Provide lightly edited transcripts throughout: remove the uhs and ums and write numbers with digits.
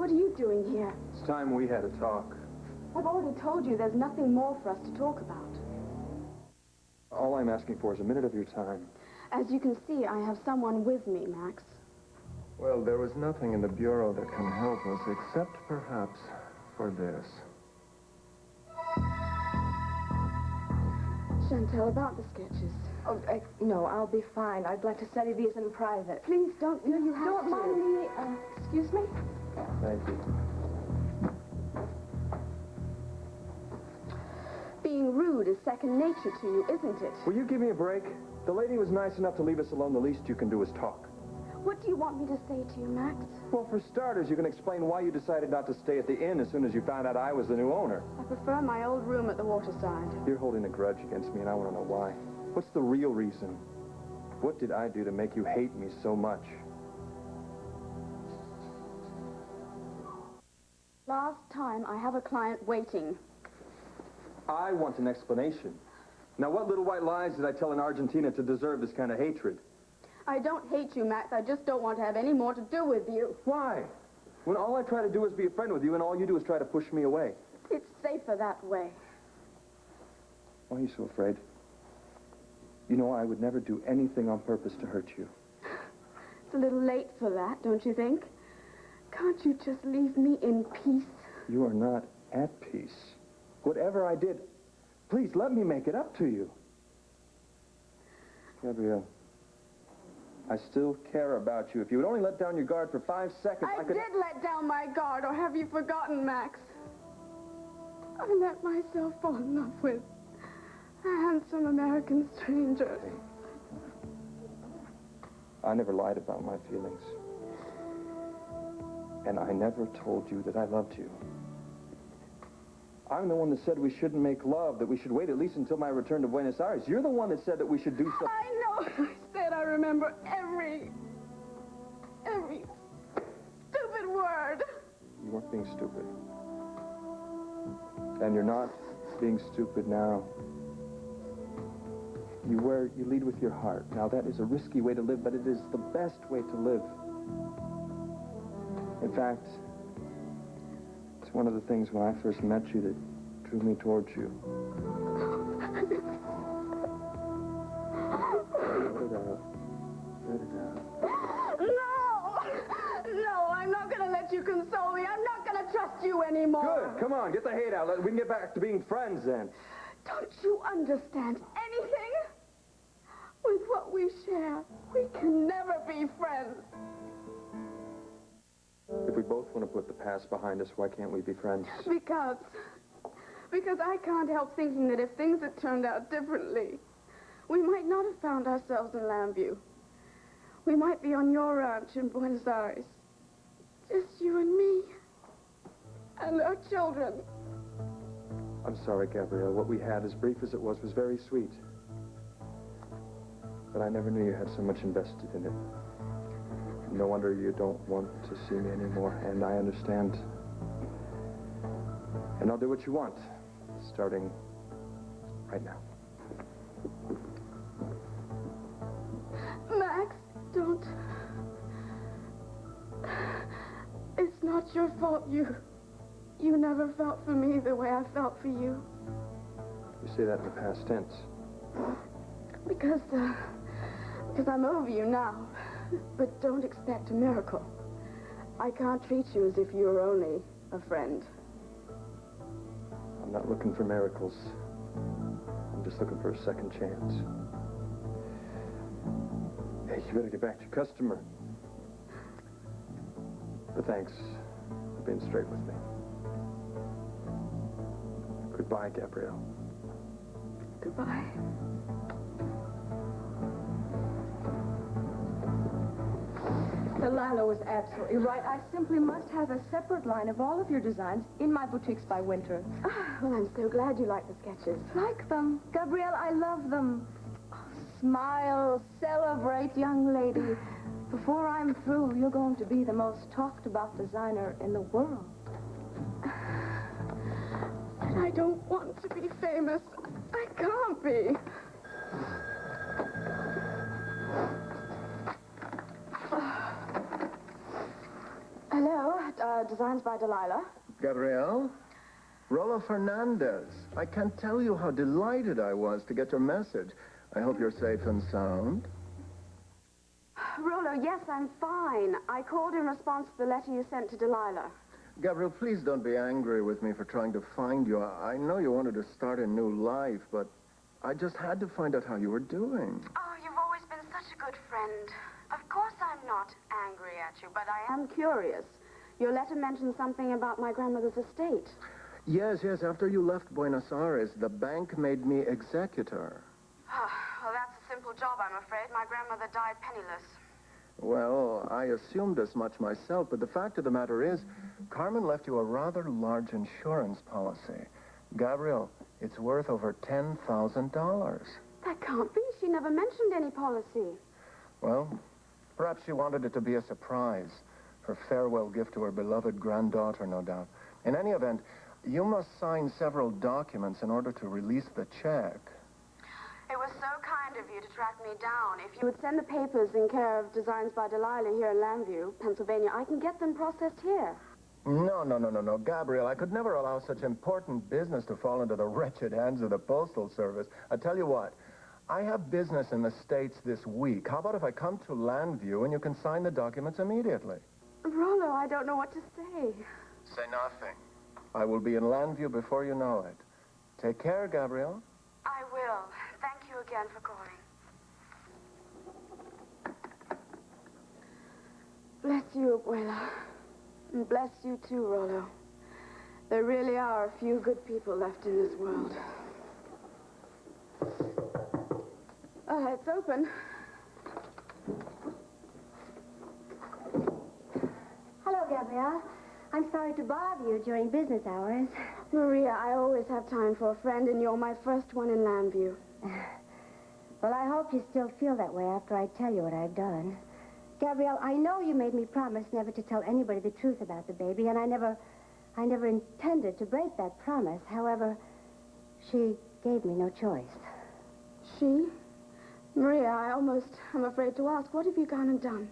What are you doing here? It's time we had a talk. I've already told you there's nothing more for us to talk about. All I'm asking for is a minute of your time. As you can see, I have someone with me, Max. Well, there was nothing in the Bureau that can help us, except perhaps for this. Chantal, about the sketches. Oh, no, I'll be fine. I'd like to study these in private. Please don't. No, you have Don't to. mind me. Excuse me? Thank you. Being rude is second nature to you, isn't it? Will you give me a break? The lady was nice enough to leave us alone. The least you can do is talk. What do you want me to say to you, Max? Well, for starters, you can explain why you decided not to stay at the inn as soon as you found out I was the new owner. I prefer my old room at the waterside. You're holding a grudge against me, and I want to know why. What's the real reason? What did I do to make you hate me so much? Last time, I have a client waiting. I want an explanation. Now, what little white lies did I tell in Argentina to deserve this kind of hatred? I don't hate you, Max. I just don't want to have any more to do with you. Why? When all I try to do is be a friend with you, and all you do is try to push me away. It's safer that way. Why are you so afraid? You know, I would never do anything on purpose to hurt you. It's a little late for that, don't you think? Can't you just leave me in peace? You are not at peace. Whatever I did, please let me make it up to you. Gabrielle, I still care about you. If you would only let down your guard for 5 seconds, I could... did let down my guard, or have you forgotten, Max? I let myself fall in love with a handsome American stranger. I never lied about my feelings. And I never told you that I loved you. I'm the one that said we shouldn't make love, that we should wait at least until my return to Buenos Aires. You're the one that said that we should do something. I know. I said I remember every stupid word. You weren't being stupid. And you're not being stupid now. You lead with your heart. Now, that is a risky way to live, but it is the best way to live. In fact, it's one of the things when I first met you that drew me towards you. Let it out. Let it out. No, I'm not going to let you console me. I'm not going to trust you anymore. Good. Come on, get the hate out. We can get back to being friends then. Don't you understand anything? With what we share, we can never be friends. If we both want to put the past behind us, why can't we be friends? Because I can't help thinking that if things had turned out differently, we might not have found ourselves in Lambview. We might be on your ranch in Buenos Aires. Just you and me. And our children. I'm sorry, Gabrielle. What we had, as brief as it was very sweet. But I never knew you had so much invested in it. No wonder you don't want to see me anymore, and I understand. And I'll do what you want, starting right now. Max, don't. It's not your fault. You never felt for me the way I felt for you. You say that in the past tense. Because I'm over you now. But don't expect a miracle. I can't treat you as if you were only a friend. I'm not looking for miracles. I'm just looking for a second chance. Hey, you better get back to your customer. But thanks for being straight with me. Goodbye, Gabrielle. Goodbye. Lila was absolutely right. I simply must have a separate line of all of your designs in my boutiques by winter. Well, I'm so glad you like the sketches. Like them. Gabrielle, I love them. Oh, smile, celebrate, young lady. Before I'm through, you're going to be the most talked about designer in the world. And I don't want to be famous. I can't be. Hello, Designs by Delilah. Gabrielle? Rollo Fernandez. I can't tell you how delighted I was to get your message. I hope you're safe and sound. Rollo, yes, I'm fine. I called in response to the letter you sent to Delilah. Gabrielle, please don't be angry with me for trying to find you. I know you wanted to start a new life, but I just had to find out how you were doing. Oh, you've always been such a good friend. Of course I'm not angry at you, but I am curious. Your letter mentioned something about my grandmother's estate. Yes, after you left Buenos Aires, the bank made me executor. Well, that's a simple job, I'm afraid. My grandmother died penniless. Well, I assumed as much myself, but the fact of the matter is, Carmen left you a rather large insurance policy. Gabrielle, it's worth over $10,000. That can't be. She never mentioned any policy. Well, perhaps she wanted it to be a surprise. Her farewell gift to her beloved granddaughter, no doubt. In any event, you must sign several documents in order to release the check. It was so kind of you to track me down. If you would send the papers in care of Designs by Delilah here in Llanview, Pennsylvania, I can get them processed here. No, Gabrielle, I could never allow such important business to fall into the wretched hands of the Postal Service. I tell you what, I have business in the States this week. How about if I come to Llanview and you can sign the documents immediately? Rollo, I don't know what to say. Say nothing. I will be in Llanview before you know it. Take care, Gabrielle. I will. Thank you again for calling. Bless you, Abuela. And bless you too, Rollo. There really are a few good people left in this world. It's open. Hello, Gabrielle. I'm sorry to bother you during business hours. Maria, I always have time for a friend, and you're my first one in Llanview. Well, I hope you still feel that way after I tell you what I've done. Gabrielle, I know you made me promise never to tell anybody the truth about the baby, and I never intended to break that promise. However, she gave me no choice. She? Maria, I'm afraid to ask, what have you gone and done?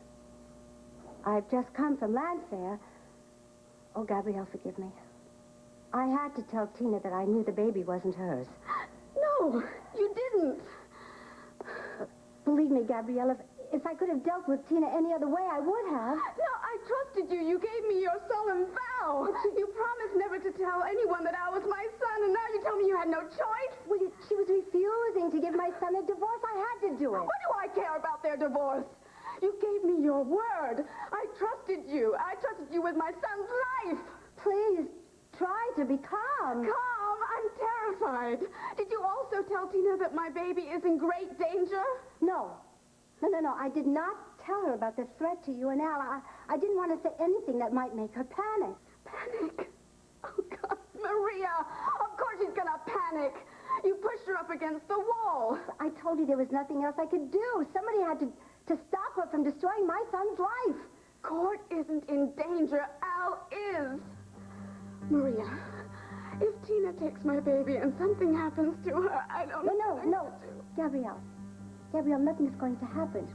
I've just come from Landfair. Oh, Gabrielle, forgive me. I had to tell Tina that I knew the baby wasn't hers. No, you didn't. Believe me, Gabrielle, if I could have dealt with Tina any other way, I would have. No, I trusted you. You gave me your solemn vow. You promised never to tell anyone that I was my son, and now you tell me you had no choice. Well, she was refusing to give my son a divorce. I had to do it. What do I care about their divorce? You gave me your word. I trusted you. I trusted you with my son's life. Please, try to be calm. Calm? I'm terrified. Did you also tell Tina that my baby is in great danger? No. No. I did not tell her about the threat to you and Al. I didn't want to say anything that might make her panic. Panic? Oh, God, Maria. Of course she's gonna panic. You pushed her up against the wall. I told you there was nothing else I could do. Somebody had to stop her from destroying my son's life. Court isn't in danger. Al is. Maria, if Tina takes my baby and something happens to her, I don't know. No. Gabrielle, nothing's going to happen.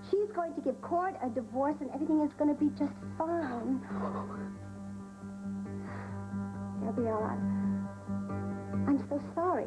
She's going to give Court a divorce and everything is going to be just fine. Gabrielle, I'm so sorry.